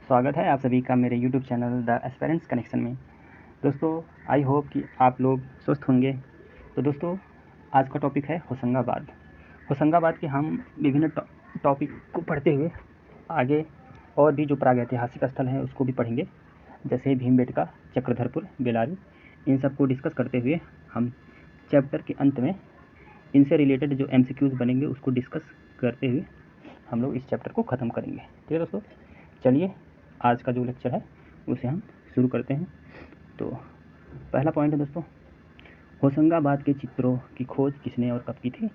स्वागत है आप सभी का मेरे YouTube channel the aspirants connection में। दोस्तों, आई होप कि आप लोग स्वस्थ होंगे। तो दोस्तों, आज का टॉपिक है होशंगाबाद। होशंगाबाद के हम विभिन्न टॉपिक को पढ़ते हुए आगे और भी जो प्रागैतिहासिक स्थल हैं उसको भी पढ़ेंगे, जैसे भीमबेटका, चक्रधरपुर, बेलारी। इन सब को डिस्कस करते हुए हम चैप्टर के अंत में इनसे रिलेटेड जो MCQs बनेंगे उसको डिस्कस करते हुए हम लोग इस चैप्टर को ख़त्म करेंगे। ठीक है दोस्तों, चलिए आज का जो लेक्चर है उसे हम शुरू करते हैं। तो पहला पॉइंट है दोस्तों, होशंगाबाद के चित्रों की खोज किसने और कब की थी?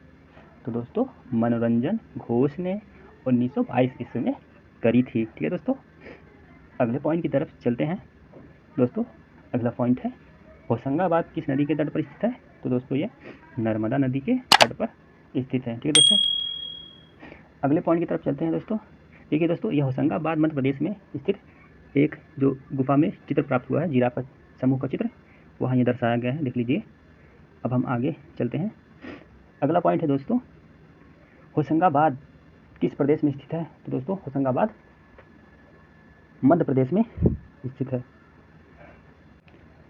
तो दोस्तों, मनोरंजन घोष ने 1922 ईस्वी में करी थी। ठीक है दोस्तों, अगले पॉइंट की तरफ चलते हैं। दोस्तों, अगला पॉइंट है, होशंगाबाद किस नदी के तट पर स्थित है? तो दोस्तों, ये नर्मदा नदी के तट पर स्थित है। ठीक है दोस्तों, अगले पॉइंट की तरफ चलते हैं। दोस्तों देखिए दोस्तों, यह होशंगाबाद मध्य प्रदेश में स्थित एक जो गुफा में चित्र प्राप्त हुआ है, जिराफ समूह का चित्र, वहाँ ये दर्शाया गया है, देख लीजिए। अब हम आगे चलते हैं। अगला पॉइंट है दोस्तों, होशंगाबाद किस प्रदेश में स्थित है? तो दोस्तों, होशंगाबाद मध्य प्रदेश में स्थित है।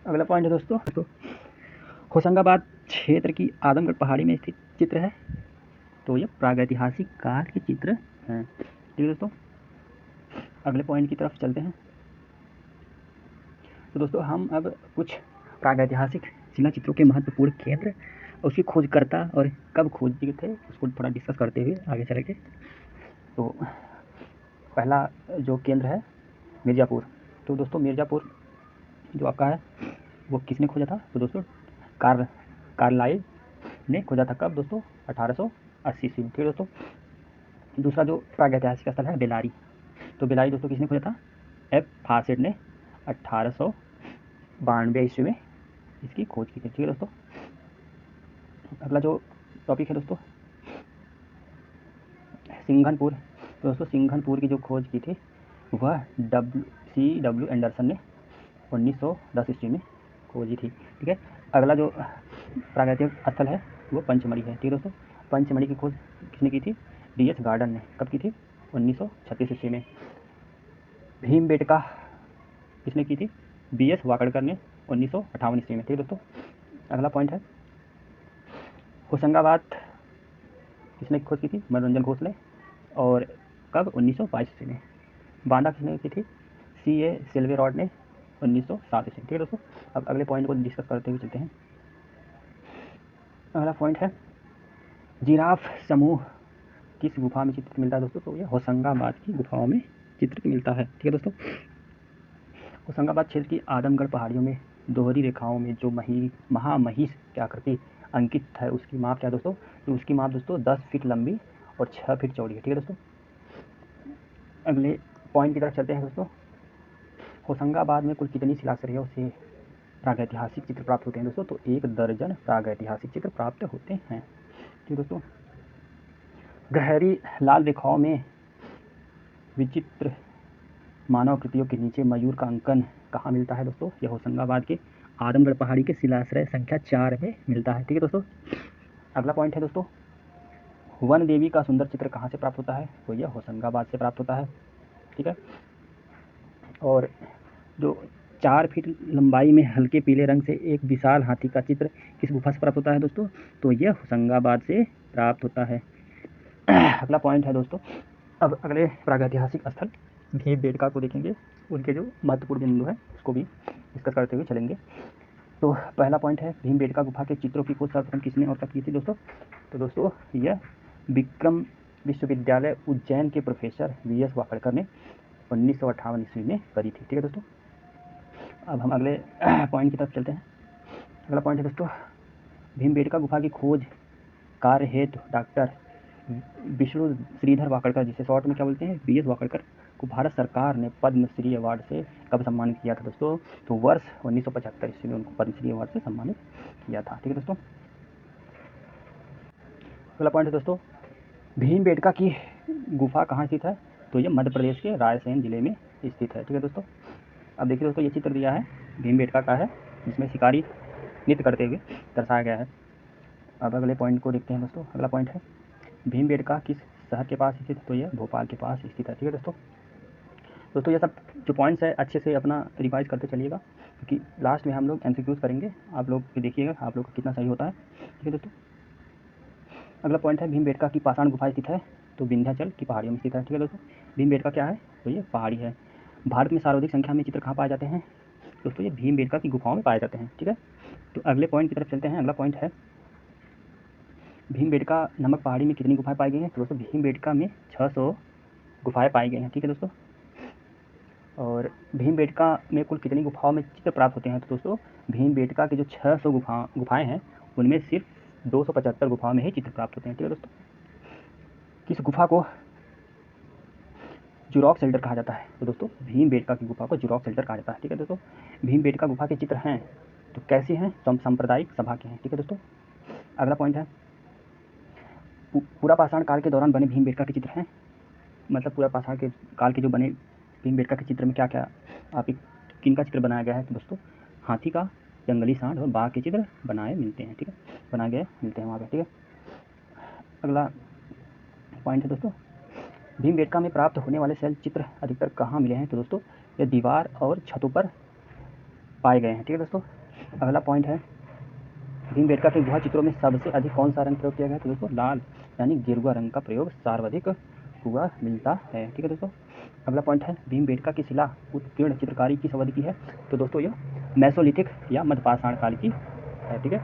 अगला पॉइंट है दोस्तों, होशंगाबाद क्षेत्र की आदमगढ़ पहाड़ी में स्थित चित्र है। तो ये प्रागैतिहासिक काल के चित्र हैं। ठीक है दोस्तों, अगले पॉइंट की तरफ चलते हैं। तो दोस्तों, हम अब कुछ प्रागैतिहासिक शिला चित्रों के महत्वपूर्ण केंद्र, उसकी खोजकर्ता और कब खोजे थे उसको थोड़ा डिस्कस करते हुए आगे चलेंगे। तो पहला जो केंद्र है मिर्ज़ापुर। तो दोस्तों, मिर्ज़ापुर जो आपका है वो किसने खोजा था? तो दोस्तों, कार्लाइल ने खोजा था। कब दोस्तों? 1880 ईस्वी में। ठीक है दोस्तों, दूसरा जो प्रागैतिहासिक स्थल है बेलारी। तो बेलारी दोस्तों किसने खोजा था? F. फासेट ने 1892 ईस्वी में इसकी खोज की थी। ठीक है दोस्तों, अगला जो टॉपिक है दोस्तों, सिंघनपुर। तो दोस्तों, सिंघनपुर की जो खोज की थी वह C.W. एंडरसन ने 1910 ईस्वी में खोजी थी। ठीक है, अगला जो प्रागैतिक स्थल है वो पंचमढ़ी है। ठीक है दोस्तों, पंचमढ़ी की खोज किसने की थी? D.S. गार्डन ने। कब की थी? 1936 ईस्वी में। भीमबेटका किसने की थी? B.S. वाकड़कर ने 1958 ईस्वी में। ठीक है दोस्तों, अगला पॉइंट है, होशंगाबाद किसने खोज की थी? मनोरंजन घोष ने। और कब? 1922 ईस्वी में। बांदा किसने की थी? C.A. सिल्वेरॉड ने 1907 ईस्वी। ठीक है दोस्तों, अब अगले पॉइंट को डिस्कस करते हुए चलते हैं। अगला पॉइंट है, जिराफ समूह किस गुफा में चित्रित मिलता है दोस्तों? तो ये होशंगाबाद की गुफाओं में चित्रित मिलता है। ठीक है दोस्तों, होशंगाबाद क्षेत्र की आदमगढ़ पहाड़ियों में दोहरी रेखाओं में जो महामहिष की आकृति अंकित है उसकी माप क्या है दोस्तों? तो उसकी माप दोस्तों 10 फीट लंबी और 6 फीट चौड़ी है। ठीक है दोस्तों, अगले पॉइंट की तरफ चलते हैं। दोस्तों, होशंगाबाद में कुल कितनी शिलाश्रयों से प्रागैतिहासिक चित्र प्राप्त होते हैं दोस्तों? तो 1 दर्जन प्रागैतिहासिक चित्र प्राप्त होते हैं। ठीक दोस्तों, गहरी लाल रेखाओं में विचित्र मानव कृतियों के नीचे मयूर का अंकन कहाँ मिलता है दोस्तों? यह होशंगाबाद के आदमगढ़ पहाड़ी के शिलाश्रय संख्या 4 में मिलता है। ठीक है दोस्तों, अगला पॉइंट है दोस्तों, वन देवी का सुंदर चित्र कहाँ से प्राप्त होता है? तो यह होशंगाबाद से प्राप्त होता है। ठीक है, और जो 4 फीट लंबाई में हल्के पीले रंग से एक विशाल हाथी का चित्र किस गुफा से प्राप्त होता है दोस्तों? तो यह होशंगाबाद से प्राप्त होता है। अगला पॉइंट है दोस्तों, अब अगले प्रागैतिहासिक स्थल भीमबेटका को देखेंगे, उनके जो महत्वपूर्ण बिंदु है उसको भी डिस्कस करते हुए चलेंगे। तो पहला पॉइंट है, भीमबेटका गुफा के चित्रों की खोज सर्वप्रथम किसने और कब की थी दोस्तों? तो दोस्तों, यह विक्रम विश्वविद्यालय उज्जैन के प्रोफेसर V.S. वाकड़कर ने 1958 ईस्वी में करी थी। ठीक है दोस्तों, अब हम अगले पॉइंट की तरफ चलते हैं। अगला पॉइंट है दोस्तों, भीमबेटका गुफा की खोज कार्य हेतु डॉक्टर विष्णु श्रीधर वाकड़कर, जिसे शॉर्ट में क्या बोलते हैं, V.S. वाकड़कर, को भारत सरकार ने पद्मश्री अवार्ड से कब सम्मानित किया था दोस्तों? तो वर्ष 1975 ईस्वी में उनको पद्मश्री अवार्ड से सम्मानित किया था। ठीक है दोस्तों, अगला पॉइंट है दोस्तों, भीमबेटका की गुफा कहाँ स्थित है? तो ये मध्य प्रदेश के रायसेन जिले में स्थित है। ठीक है दोस्तों, अब देखिए दोस्तों, ये चित्र दिया है भीमबेटका का है, जिसमें शिकारी नृत्य करते हुए दर्शाया गया है। अब अगले पॉइंट को देखते हैं दोस्तों। अगला पॉइंट है, भीमबेटका किस शहर के पास स्थित है? तो यह भोपाल के पास स्थित है। ठीक है दोस्तों, दोस्तों ये सब जो पॉइंट्स है अच्छे से अपना रिवाइज करते चलिएगा, क्योंकि लास्ट में हम लोग एमसीक्यूज करेंगे, आप लोग भी देखिएगा आप लोग का कितना सही होता है। ठीक है दोस्तों, अगला पॉइंट है भीमबेटका की पाषाण गुफा स्थित है, तो विंध्याचल की पहाड़ियों में स्थित है। ठीक है दोस्तों, भीमबेटका क्या है, तो ये पहाड़ी है। भारत में सर्वाधिक संख्या में चित्र कहाँ पाए जाते हैं दोस्तों, ये भीमबेटका की गुफाओं में पाए जाते हैं। ठीक है, तो अगले पॉइंट की तरफ चलते हैं। अगला पॉइंट है भीमबेटका नमक पहाड़ी में कितनी गुफाएं पाई गई हैं, तो दोस्तों भीमबेटका में 600 गुफाएं पाई गई हैं। ठीक है दोस्तों, और भीमबेटका में कुल कितनी गुफाओं में चित्र प्राप्त होते हैं, तो दोस्तों भीमबेटका के जो 600 गुफाएं हैं उनमें सिर्फ 275 गुफाओं में ही चित्र प्राप्त होते हैं। ठीक है दोस्तों, किस गुफा को जुरॉक शेल्टर कहा जाता है, तो दोस्तों भीमबेटका की गुफा को जुरॉक शेल्टर कहा जाता है। ठीक है दोस्तों, भीमबेटका गुफा के चित्र हैं तो कैसे हैं, सांप्रदायिक सभा के हैं। ठीक है दोस्तों, अगला पॉइंट है पूरा पाषाण काल के दौरान बने भीमबेटका के चित्र हैं, मतलब पूरा पाषाण के काल के जो बने भीमबेटका के चित्र में क्या क्या आप किन का चित्र बनाया गया है, तो दोस्तों हाथी का, जंगली सांड और बाघ के चित्र बनाए मिलते हैं। ठीक है, बनाए गए मिलते हैं वहाँ पे। ठीक है, अगला पॉइंट है दोस्तों भीमबेटका में प्राप्त होने वाले शैल चित्र अधिकतर कहाँ मिले हैं, तो दोस्तों ये दीवार और छतों पर पाए गए हैं। ठीक है दोस्तों, अगला पॉइंट है भीमबेटका के गुहा चित्रों में सबसे अधिक कौन सा रंग प्रयोग किया गया है, तो दोस्तों लाल यानी गेरुआ रंग का प्रयोग सर्वाधिक हुआ मिलता है। ठीक है दोस्तों, अगला पॉइंट है भीमबेटका की शिला उत्कीर्ण चित्रकारी किस अवधि की है, तो दोस्तों यह मेसोलिथिक या मध्यपाषाण काल की है। ठीक है,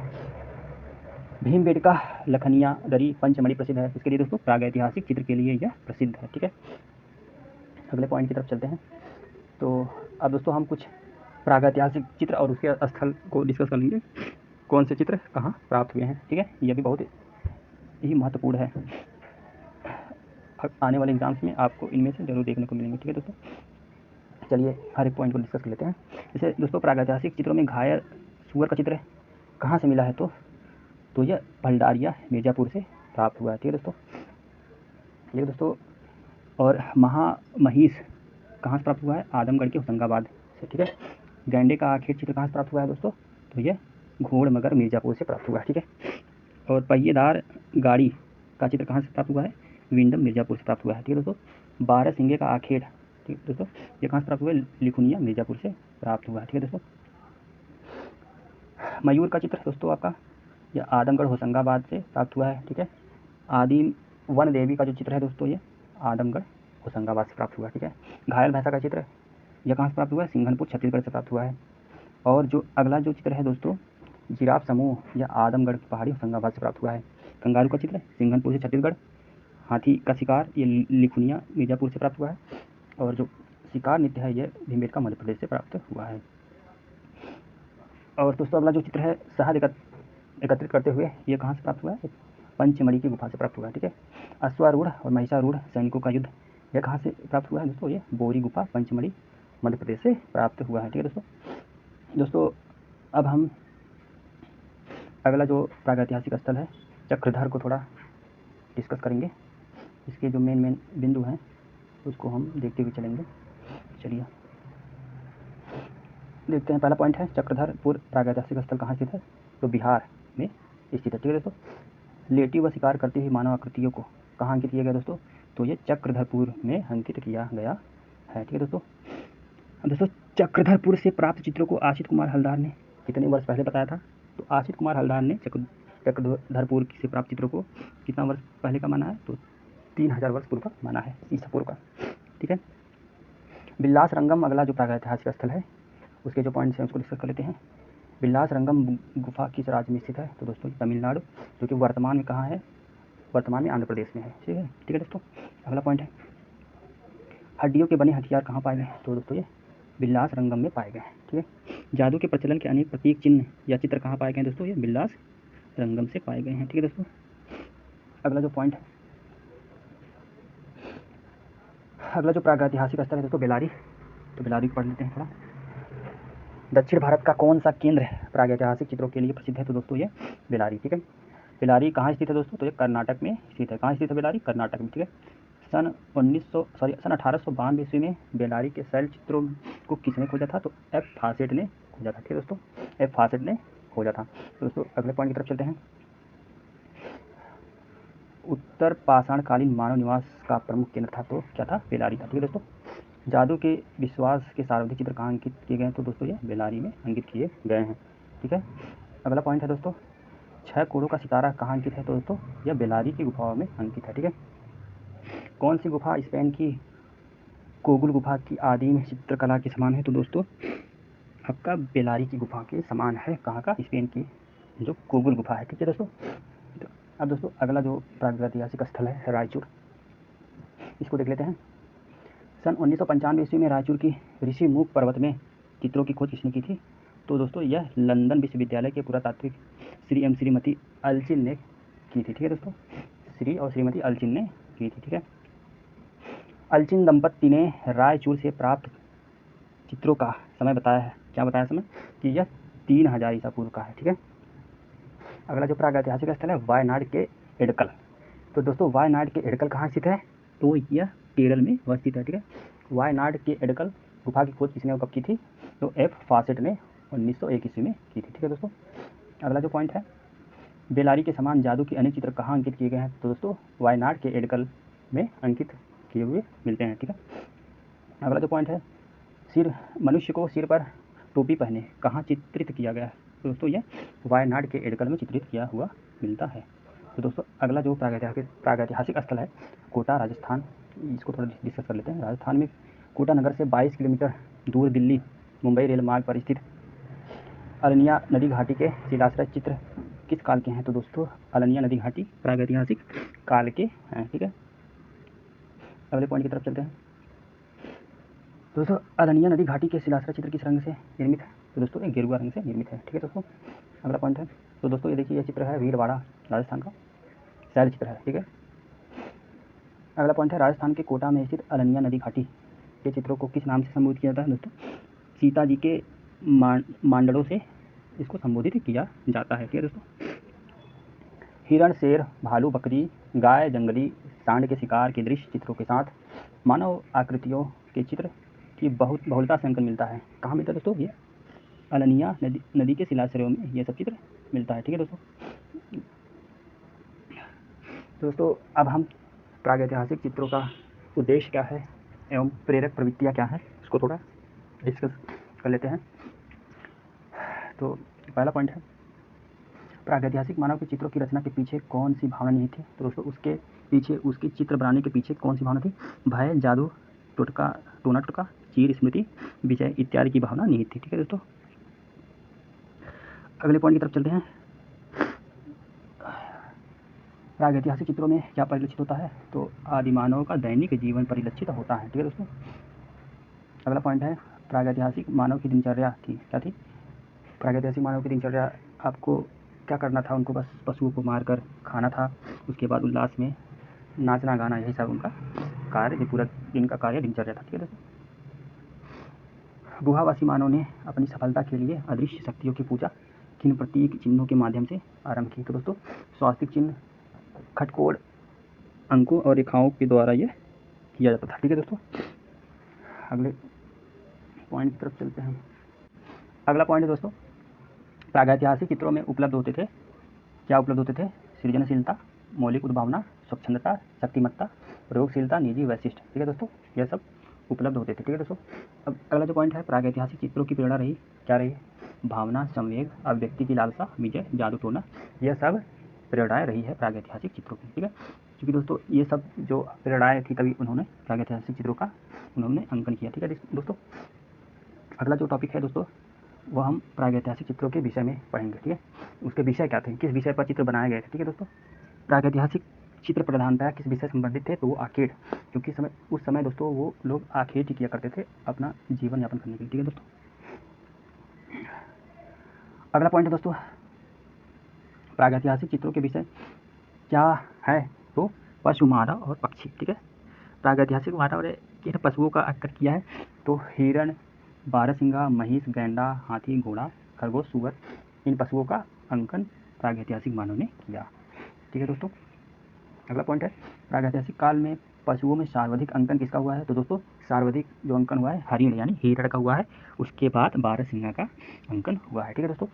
भीमबेटका लखनिया दरी पंचमढ़ी प्रसिद्ध है, इसके लिए दोस्तों प्रागैतिहासिक चित्र के लिए यह प्रसिद्ध है। ठीक है, अगले पॉइंट की तरफ चलते हैं। तो अब दोस्तों हम कुछ प्रागैतिहासिक चित्र और उसके स्थल को डिस्कस कर लेंगे, कौन से चित्र कहाँ प्राप्त हुए हैं। ठीक है, यह भी बहुत ही महत्वपूर्ण है, आने वाले एग्जाम्स में आपको इनमें से जरूर देखने को मिलेंगे। ठीक है दोस्तों, चलिए हर एक पॉइंट को डिस्कस कर लेते हैं। जैसे दोस्तों प्रागैतिहासिक चित्रों में घायल सुअर का चित्र कहाँ से मिला है, तो यह भंडारिया मिर्ज़ापुर से प्राप्त हुआ है। ठीक है दोस्तों, ये दोस्तों और महामहिष कहाँ से प्राप्त हुआ है, आदमगढ़ के होशंगाबाद से। ठीक है, गैंडे का आखिर चित्र कहाँ से प्राप्त हुआ है दोस्तों, तो यह घोड़मगर मिर्ज़ापुर से प्राप्त हुआ है। ठीक है, और पहिएदार गाड़ी का चित्र कहाँ से प्राप्त हुआ है, विंडम मिर्ज़ापुर से प्राप्त हुआ है। ठीक है दोस्तों, 12 सिंगे का आखेड़, ठीक है दोस्तों, ये कहाँ से प्राप्त हुआ है, लिखुनिया मिर्ज़ापुर से प्राप्त हुआ है। ठीक है दोस्तों, मयूर का चित्र दोस्तों आपका यह आदमगढ़ होशंगाबाद से प्राप्त हुआ है। ठीक है, आदिम वन देवी का जो चित्र है दोस्तों ये आदमगढ़ होशंगाबाद से प्राप्त हुआ है। ठीक है, घायल भैंसा का चित्र यह कहाँ से प्राप्त हुआ है, सिंघनपुर छत्तीसगढ़ से प्राप्त हुआ है। और जो अगला जो चित्र है दोस्तों जिराफ समूह यह आदमगढ़ की पहाड़ी होशंगाबाद से प्राप्त हुआ है। कंगारू का चित्र सिंघनपुर से छत्तीसगढ़, हाथी का शिकार ये लिखुनिया मिर्ज़ापुर से प्राप्त हुआ है, और जो शिकार नृत्य है ये भीमबेटका मध्य प्रदेश से प्राप्त हुआ है। और दोस्तों अगला जो चित्र है शहद एकत्रित करते हुए ये कहाँ से प्राप्त हुआ है, पंचमढ़ी की गुफा से प्राप्त हुआ है। ठीक है, अश्वारूढ़ और महिषारूढ़ सैनिकों का युद्ध यह कहाँ से प्राप्त हुआ है दोस्तों, ये बोरी गुफा पंचमढ़ी मध्य प्रदेश से प्राप्त हुआ है। ठीक है दोस्तों अब हम अगला जो प्रागैतिहासिक स्थल है चक्रधर को थोड़ा डिस्कस करेंगे, इसके जो मेन बिंदु हैं उसको हम देखते हुए चलेंगे। चलिए देखते हैं, पहला पॉइंट है चक्रधरपुर प्रागैतिहासिक स्थल कहाँ स्थित है, तो बिहार में स्थित है। ठीक है दोस्तों, लेटी व शिकार करती हुई मानव आकृतियों को कहाँ अंकित किया गया दोस्तों, तो ये चक्रधरपुर में अंकित किया गया है। ठीक है दोस्तों चक्रधरपुर से प्राप्त चित्रों को आशित कुमार हलदार ने कितने वर्ष पहले बताया था, तो आशित कुमार हलदार ने चक्रधरपुर से प्राप्त चित्रों को कितना वर्ष पहले का माना है, तो 3000 वर्ष पूर्व का माना है, ईसा पूर्व का। ठीक है, बिल्लास रंगम अगला जो प्रागैतिहासिक स्थल है उसके जो पॉइंट्स हैं उसको डिस्कस कर लेते हैं। बिल्लास रंगम गुफा किस राज्य में स्थित है, तो दोस्तों तमिलनाडु, जो कि वर्तमान में कहाँ है, वर्तमान में आंध्र प्रदेश में है। ठीक है दोस्तों, अगला पॉइंट है हड्डियों के बने हथियार कहाँ पाए गए हैं, तो दोस्तों ये बिल्लास रंगम में पाए गए हैं। ठीक है, जादू के प्रचलन के अनेक प्रतीक चिन्ह या चित्र कहाँ पाए गए हैं दोस्तों, ये बिल्लास रंगम से पाए गए हैं। ठीक है दोस्तों, अगला जो पॉइंट है अगला जो प्रागैतिहासिक स्थल है दोस्तों बेलारी, तो बेलारी को पढ़ लेते हैं थोड़ा। दक्षिण भारत का कौन सा केंद्र प्रागैतिहासिक चित्रों के लिए प्रसिद्ध है, तो दोस्तों ये बेलारी। ठीक है, बेलारी कहाँ स्थित है दोस्तों, तो ये कर्नाटक में स्थित है। कहाँ स्थित है बेलारी, कर्नाटक में। ठीक है, सन 1892 ईस्वी में बेलारी के शैल चित्रों को किसने खोजा था, तो एफ फासेट ने खोजा था। ठीक है दोस्तों, एफ फासेट ने खोजा था। तो दोस्तों अगले पॉइंट की तरफ चलते हैं। उत्तर पाषाणकालीन मानव निवास का प्रमुख केंद्र था, तो क्या था, बेलारी था। ठीक है दोस्तों, जादू के विश्वास के सर्वाधिक चित्र कहाँ अंकित किए गए हैं? तो दोस्तों ये बेलारी में अंकित किए गए हैं। ठीक है, अगला पॉइंट है दोस्तों, 6 कोरों का सितारा कहाँ अंकित है? तो दोस्तों यह बेलारी की गुफाओं में अंकित है। ठीक है, कौन सी गुफा स्पेन की कोगुल गुफा की आदिम चित्रकला के समान है? तो दोस्तों आपका बेलारी की गुफा के समान है। कहाँ का? स्पेन की जो कोगुल गुफा है। ठीक है दोस्तों, तो अब दोस्तों अगला जो प्रागैतिहासिक स्थल है रायचूर, इसको देख लेते हैं। सन 1995 ईस्वी में रायचूर की ऋषि मुख पर्वत में चित्रों की खोज किसने की थी? तो दोस्तों यह लंदन विश्वविद्यालय के पुरातात्विक श्री एवं श्रीमती अल्चिन ने की थी। ठीक है दोस्तों, श्री और श्रीमती अल्चिन ने की थी। ठीक है, अल्चिन दंपत्ति ने रायचूर से प्राप्त चित्रों का समय बताया है। क्या बताया समय? कि यह 3000 ईसा पूर्व का है। ठीक है, अगला जो प्रागैतिहासिक स्थल है वायनाड के एडकल। तो दोस्तों वायनाड के एडकल कहाँ स्थित है? तो यह केरल में अवस्थित है। ठीक है, वायनाड के एडकल गुफा की खोज किसने और कब की थी? तो एफ फासेट ने 1901 ईस्वी में की थी। ठीक है दोस्तों, अगला जो पॉइंट है, बेलारी के समान जादू के अनेक चित्र कहाँ अंकित किए गए हैं? तो दोस्तों वायनाड के एडकल में अंकित किए हुए मिलते हैं। ठीक है, अगला जो पॉइंट है, सिर मनुष्य को सिर पर टोपी पहने कहाँ चित्रित किया गया है? तो दोस्तों यह वायनाड के एडकल में चित्रित किया हुआ मिलता है। तो दोस्तों अगला जो प्रागैतिहासिक स्थल है कोटा राजस्थान, इसको थोड़ा डिस्कस कर लेते हैं। राजस्थान में कोटा नगर से 22 किलोमीटर दूर दिल्ली मुंबई रेल मार्ग पर स्थित अलनिया नदी घाटी के शिलाश्रय चित्र किस काल के हैं? तो दोस्तों अलनिया नदी घाटी प्रागैतिहासिक काल के हैं। ठीक है, अगले पॉइंट की तरफ चलते हैं। दोस्तों अलनिया नदी घाटी के शिलाश्रय चित्र किस रंग से निर्मित है? तो दोस्तों ये गेरुआ रंग से निर्मित है। ठीक है दोस्तों, अगला पॉइंट है, तो दोस्तों ये देखिए ये चित्र है भीलवाड़ा राजस्थान का शैल चित्र है। ठीक है, अगला पॉइंट है, राजस्थान के कोटा में स्थित अलनिया नदी घाटी के चित्रों को किस नाम से संबोधित किया जाता है? दोस्तों सीता जी के मांडलों से इसको संबोधित किया जाता है। ठीक है दोस्तों, हिरण, शेर, भालू, बकरी, गाय, जंगली सांड के शिकार के दृश्य चित्रों के साथ मानव आकृतियों के चित्र की बहुत बहुलता से अंकन मिलता है। कहाँ मिलता है दोस्तों? ये अलनिया नदी के शिलाश्रयों में ये सब चित्र मिलता है। ठीक है दोस्तों अब हम प्रागैतिहासिक चित्रों का उद्देश्य क्या है एवं प्रेरक प्रवृत्तियाँ क्या हैं इसको थोड़ा डिस्कस कर लेते हैं। तो पहला पॉइंट है, प्रागैतिहासिक मानव के चित्रों की रचना के पीछे कौन सी भावना निहित थी? तो दोस्तों उसके पीछे, उसके चित्र बनाने के पीछे कौन सी भावना थी? भय, जादू, टोना टोटका, चीर स्मृति, विजय इत्यादि की भावना निहित थी। ठीक है दोस्तों, अगले पॉइंट की तरफ चलते हैं। प्रागैतिहासिक चित्रों में क्या परिलक्षित होता है? तो आदिमानव का दैनिक जीवन परिलक्षित होता है। ठीक है दोस्तों, अगला पॉइंट है, प्रागैतिहासिक मानव की दिनचर्या थी क्या थी? प्रागैतिहासिक मानव की दिनचर्या, आपको क्या करना था? उनको बस पशुओं को मारकर खाना था, उसके बाद उल्लास में नाचना गाना, यही सब उनका कार्य, पूरा दिन का कार्य दिनचर्या था। ठीक है दोस्तों, गुहावासी मानव ने अपनी सफलता के लिए अदृश्य शक्तियों की पूजा किन प्रतीक चिन्हों के माध्यम से आरंभ की? तो दोस्तों स्वास्तिक चिन्ह, खटकोड़, अंकों और रेखाओं के द्वारा यह किया जाता था। ठीक है दोस्तों, अगले पॉइंट की तरफ चलते हैं। अगला पॉइंट है दोस्तों, प्रागैतिहासिक चित्रों में उपलब्ध होते थे, क्या उपलब्ध होते थे? सृजनशीलता, मौलिक उद्भावना, स्वच्छंदता, शक्तिमत्ता, प्रयोगशीलता, निजी वैशिष्ट। ठीक है दोस्तों, यह सब उपलब्ध होते थे। ठीक है दोस्तों, अब अगला जो पॉइंट है, प्रागैतिहासिक चित्रों की प्रेरणा रही क्या रही? भावना, संवेग, अभिव्यक्ति की लालसा, विजय, जादू टोना, यह सब प्रेरणाएँ रही है प्रागैतिहासिक चित्रों की। ठीक है, क्योंकि दोस्तों ये सब जो प्रेरणाएँ थी तभी उन्होंने प्रागैतिहासिक चित्रों का उन्होंने अंकन किया। ठीक है दोस्तों, अगला जो टॉपिक है दोस्तों वो हम प्रागैतिहासिक चित्रों के विषय में पढ़ेंगे। ठीक है, उसके विषय क्या थे, किस विषय पर चित्र बनाए गए थे? ठीक है दोस्तों, प्रागैतिहासिक चित्र प्रधानतः किस विषय से संबंधित थे? तो वो आखेट, क्योंकि उस समय दोस्तों वो लोग आखेट ही किया करते थे अपना जीवन यापन करने के लिए। ठीक है दोस्तों, अगला पॉइंट है दोस्तों, प्रागैतिहासिक चित्रों के विषय क्या है? तो पशु, मानव और पक्षी। ठीक है, प्रागैतिहासिक मानव ने किन पशुओं का अंकन किया है? तो हिरण, बारहसिंगा, महिष, गैंडा, हाथी, घोड़ा, खरगोश, सुअर, इन पशुओं का अंकन प्रागैतिहासिक मानव ने किया। ठीक है दोस्तों, अगला पॉइंट है, प्रागैतिहासिक काल में पशुओं में सर्वाधिक अंकन किसका हुआ है? तो दोस्तों सर्वाधिक जो अंकन हुआ है हरिण यानी हिरण का हुआ है, उसके बाद बारहसिंगा का अंकन हुआ है। ठीक है दोस्तों,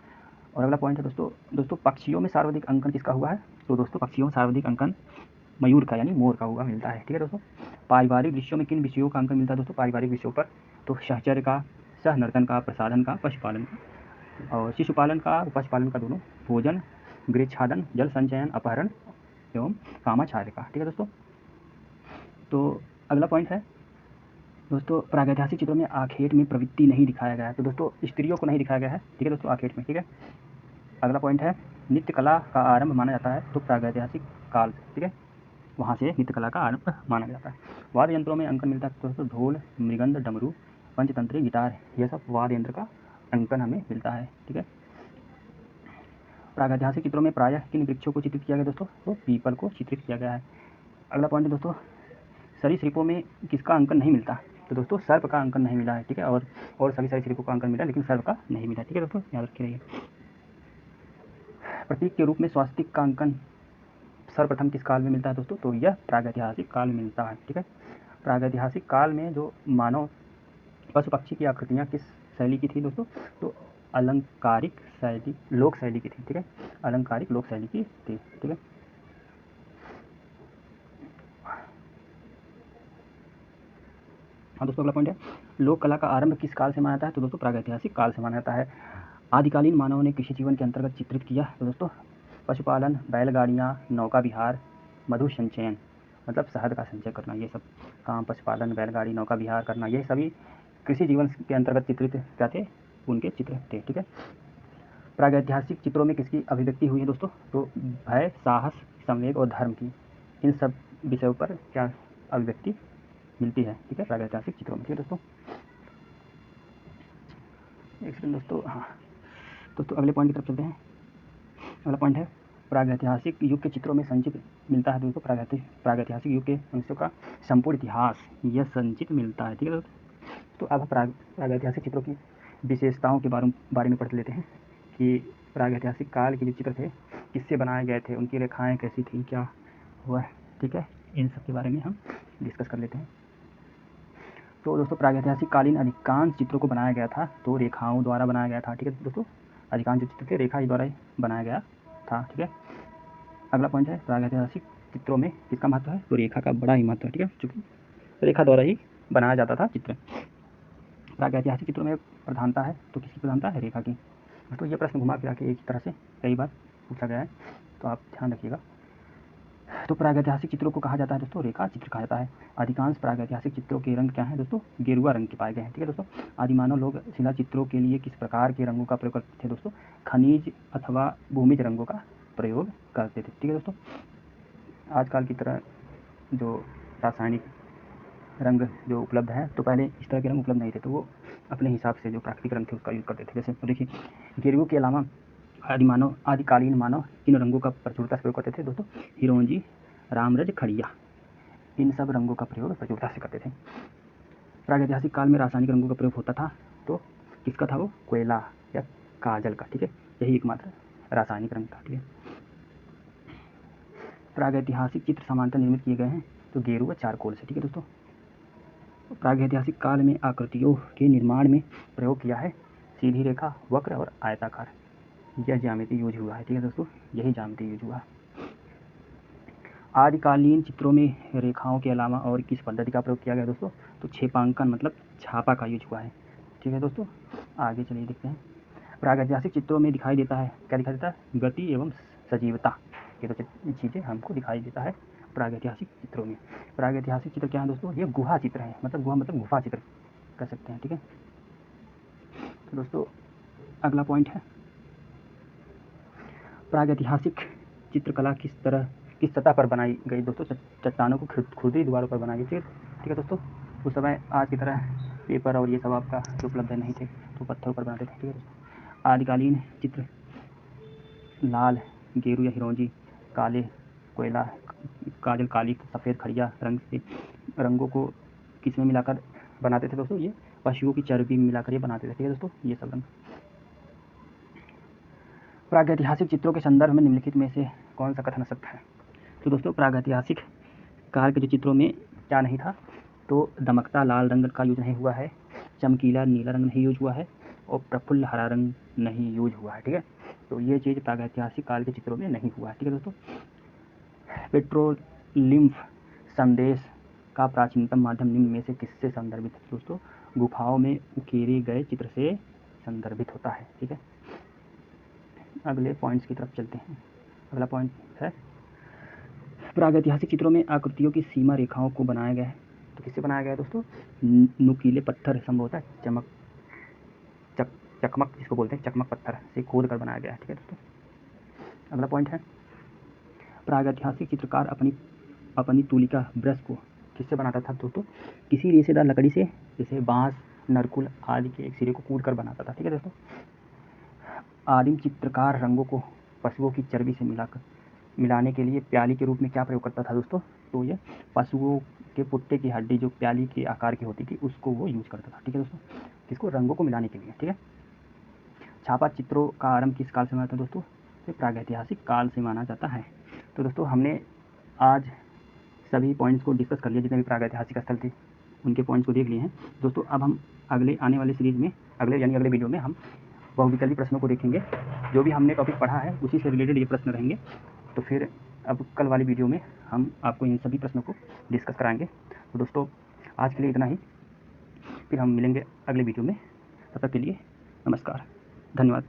और अगला पॉइंट है दोस्तों पक्षियों में सर्वाधिक अंकन किसका हुआ है? तो दोस्तों पक्षियों में सर्वाधिक अंकन मयूर का यानी मोर का हुआ मिलता है। ठीक है दोस्तों। पारिवारिक दृश्यों में किन विषयों का अंकन मिलता है दोस्तों? पारिवारिक विषयों पर तो सहचर्य का, सहनर्तन का, प्रसाधन का, पशुपालन का, और शिशुपालन का, पशुपालन का दोनों, भोजन, गृहच्छादन, जल संचयन, अपहरण एवं कामाचार्य का। ठीक है दोस्तों। तो अगला पॉइंट है दोस्तों, प्रागैतिहासिक चित्रों में आखेट में प्रवृत्ति नहीं दिखाया गया है। तो दोस्तों स्त्रियों को नहीं दिखाया गया है। ठीक है दोस्तों, आखेट में। ठीक है। अगला पॉइंट है, नृत्य कला का आरंभ माना जाता है तो प्रागैतिहासिक काल से। ठीक है, वहाँ से नृत्य कला का आरंभ माना जाता है। वाद्य यंत्रों में अंकन मिलता है तो दोस्तों ढोल, मृगंध, डमरू, पंचतंत्री, गिटार, यह सब वाद्य यंत्र का अंकन हमें मिलता है। ठीक है। प्रागैतिहासिक चित्रों में प्रायः किन वृक्षों को चित्रित किया गया दोस्तों? तो पीपल को चित्रित किया गया है। अगला पॉइंट है दोस्तों, सरीसृपों में किसका अंकन नहीं मिलता? तो दोस्तों सर्प का अंकन नहीं मिला है। ठीक है, और सभी सरीसृपों का अंकन मिला लेकिन सर्प का नहीं मिला। ठीक है दोस्तों, याद रखे रहिए। प्रतीक के रूप में स्वास्तिक का अंकन सर्वप्रथम किस काल में मिलता है दोस्तों? तो यह प्रागैतिहासिक काल में मिलता है। ठीक है। प्रागैतिहासिक काल में जो मानव पशु पक्षी की आकृतियाँ किस शैली की थी दोस्तों? तो अलंकारिक शैली, लोक शैली की थी। ठीक है, अलंकारिक लोक शैली की थी। ठीक है। हाँ दोस्तों, अगला पॉइंट है, लोक कला का आरंभ किस काल से माना जाता है? तो दोस्तों प्रागैतिहासिक काल से माना जाता है। आदिकालीन मानव ने कृषि जीवन के अंतर्गत चित्रित किया तो दोस्तों पशुपालन, बैलगाड़ियाँ, नौका विहार, मधु संचयन मतलब शहद का संचय करना, ये सब काम, पशुपालन, बैलगाड़ी, नौका विहार करना, ये सभी कृषि जीवन के अंतर्गत चित्रित क्या थे? उनके चित्र थे। ठीक है। प्रागैतिहासिक चित्रों में किसकी अभिव्यक्ति हुई है दोस्तों? तो भय, साहस, संवेग और धर्म की, इन सब विषयों पर क्या अभिव्यक्ति मिलती है? ठीक है, प्रागैतिहासिक चित्रों में। ठीक है दोस्तों। एक सेकंड दोस्तों। हाँ दोस्तों, अगले पॉइंट की तरफ चलते हैं। अगला पॉइंट है, प्रागैतिहासिक युग के चित्रों में संचित मिलता है दोस्तों प्रागैतिहासिक युग के मनुष्यों का संपूर्ण इतिहास यह संचित मिलता है। ठीक है दोस्तों। तो अब प्रागैतिहासिक चित्रों की विशेषताओं के बारे में पढ़ लेते हैं कि प्रागैतिहासिक काल के जो चित्र थे किससे बनाए गए थे, उनकी रेखाएं कैसी थी, क्या हुआ। ठीक है, इन सब के बारे में हम डिस्कस कर लेते हैं। तो दोस्तों प्रागैतिहासिक कालीन अधिकांश चित्रों को बनाया गया था तो रेखाओं द्वारा बनाया गया था। ठीक है दोस्तों, अधिकांश जो चित्र थे रेखा द्वारा ही बनाया गया था। ठीक है। अगला पॉइंट है, प्रागैतिहासिक चित्रों में किसका महत्व है? तो रेखा का बड़ा ही महत्व है। ठीक है, चूँकि रेखा द्वारा ही बनाया जाता था चित्र। प्रागैतिहासिक चित्रों में प्रधानता है तो किसकी प्रधानता है? रेखा की। तो ये प्रश्न घुमा फिरा के एक तरह से कई बार पूछा गया है, तो आप ध्यान रखिएगा। तो प्रागैतिहासिक चित्रों को कहा जाता है दोस्तों रेखा चित्र कहा जाता है। अधिकांश प्रागैतिहासिक चित्रों के रंग क्या हैं दोस्तों? गेरुआ रंग के पाए गए हैं। ठीक है दोस्तों। आदिमानव लोग शिला चित्रों के लिए किस प्रकार के रंगों का प्रयोग करते थे दोस्तों? खनिज अथवा भूमिज रंगों का प्रयोग करते थे। ठीक है दोस्तों। आजकल की तरह जो रासायनिक रंग जो उपलब्ध है, तो पहले इस तरह के रंग उपलब्ध नहीं थे, तो वो अपने हिसाब से जो प्राकृतिक रंग थे उसका यूज़ करते थे। जैसे तो देखिए, गेरुओं के अलावा आदिकालीन मानव किन रंगों का प्रचुरता से प्रयोग करते थे दोस्तों? हिरोंजी, रामरज, खड़िया, इन सब रंगों का प्रयोग प्रचुरता से करते थे। प्रागैतिहासिक काल में रासायनिक रंगों का प्रयोग होता था तो किसका था वो? कोयला या काजल का। ठीक है, यही एकमात्र रासायनिक रंग था। ठीक है। प्रागैतिहासिक चित्र समानांतर निर्मित किए गए हैं तो गेरू व चारकोल से। ठीक है दोस्तों। प्रागैतिहासिक काल में आकृतियों के निर्माण में प्रयोग किया है सीधी रेखा, वक्र और आयताकार, यह ज्यामिति यूज हुआ है। ठीक है दोस्तों, यही ज्यामिति यूज हुआ है। आदिकालीन चित्रों में रेखाओं के अलावा और किस पद्धति का प्रयोग किया गया दोस्तों? तो छेपांकन मतलब छापा का यूज हुआ है। ठीक है दोस्तों, आगे चलिए देखते हैं। प्रागैतिहासिक चित्रों में दिखाई देता है, क्या दिखाई देता है? गति एवं सजीवता, ये तो चीज़ें हमको दिखाई देता है प्रागैतिहासिक चित्रों में। प्रागैतिहासिक चित्र क्या है दोस्तों? ये गुहा चित्र है, मतलब गुहा मतलब गुफा चित्र कह सकते हैं। ठीक है। तो दोस्तों अगला पॉइंट है, प्रागैतिहासिक चित्रकला किस सतह पर बनाई गई दोस्तों? चट्टानों को खुरदरी दीवारों पर बनाई गई थी। ठीक है दोस्तों, उस समय आज की तरह पेपर और ये सब आपका उपलब्ध नहीं थे, तो पत्थरों पर बनाते थे। ठीक है दोस्तों। आदिकालीन चित्र लाल, गेरू या हिरोंजी, काले, कोयला, काजल, काली, सफ़ेद, खड़िया रंग से रंगों को किस में मिलाकर बनाते थे दोस्तों? ये पशुओं की चर्बी में मिलाकर ये बनाते थे। ठीक है दोस्तों, ये सब रंग। प्रागैतिहासिक चित्रों के संदर्भ में निम्नलिखित में से कौन सा कथन सत्य है? तो दोस्तों प्रागैतिहासिक काल के जो चित्रों में क्या नहीं था? तो दमकता लाल रंग का यूज नहीं हुआ है, चमकीला नीला रंग नहीं यूज हुआ है और प्रफुल्ल हरा रंग नहीं यूज हुआ है। ठीक है, तो ये चीज़ प्रागैतिहासिक काल के चित्रों में नहीं हुआ है। ठीक है दोस्तों। लिम्फ संदेश का प्राचीनतम माध्यम निम्न में से किससे संदर्भित है? दोस्तों, गुफाओं में उकेरे गए चित्र से संदर्भित होता है। ठीक है, अगले पॉइंट्स की तरफ चलते हैं। अगला पॉइंट है प्रागैतिहासिक चित्रों में आकृतियों की सीमा रेखाओं को बनाया गया है। तो किससे बनाया गया है दोस्तों? नुकीले पत्थर, संभवतः चकमक जिसको बोलते हैं, चकमक पत्थर से खोद कर बनाया गया है। ठीक है दोस्तों, अगला पॉइंट है प्रागैतिहासिक चित्रकार अपनी तुलिका ब्रश को किससे बनाता था दोस्तों? किसी रेशेदार लकड़ी से, जैसे बांस, नरकुल आदि के एक सिरे को कूद कर बनाता था। ठीक है दोस्तों, आदिम चित्रकार रंगों को पशुओं की चर्बी से मिलाने के लिए प्याली के रूप में क्या प्रयोग करता था दोस्तों? तो ये पशुओं के पुट्टे की हड्डी जो प्याली के आकार की होती थी उसको वो यूज करता था। ठीक है दोस्तों, किसको? रंगों को मिलाने के लिए। ठीक है, छापा चित्रों का आरंभ किस काल से माना था दोस्तों? तो प्रागैतिहासिक काल से माना जाता है। तो दोस्तों, हमने आज सभी पॉइंट्स को डिस्कस कर लिया, जितने भी प्रागैतिहासिक स्थल थे उनके पॉइंट्स को देख लिए हैं दोस्तों। अब हम आने वाले सीरीज में, अगले वीडियो में हम बहुविकल्पी प्रश्नों को देखेंगे। जो भी हमने टॉपिक पढ़ा है उसी से रिलेटेड ये प्रश्न रहेंगे। तो फिर अब कल वाली वीडियो में हम आपको इन सभी प्रश्नों को डिस्कस कराएंगे। तो दोस्तों, आज के लिए इतना ही, फिर हम मिलेंगे अगले वीडियो में। तब तक के लिए नमस्कार, धन्यवाद।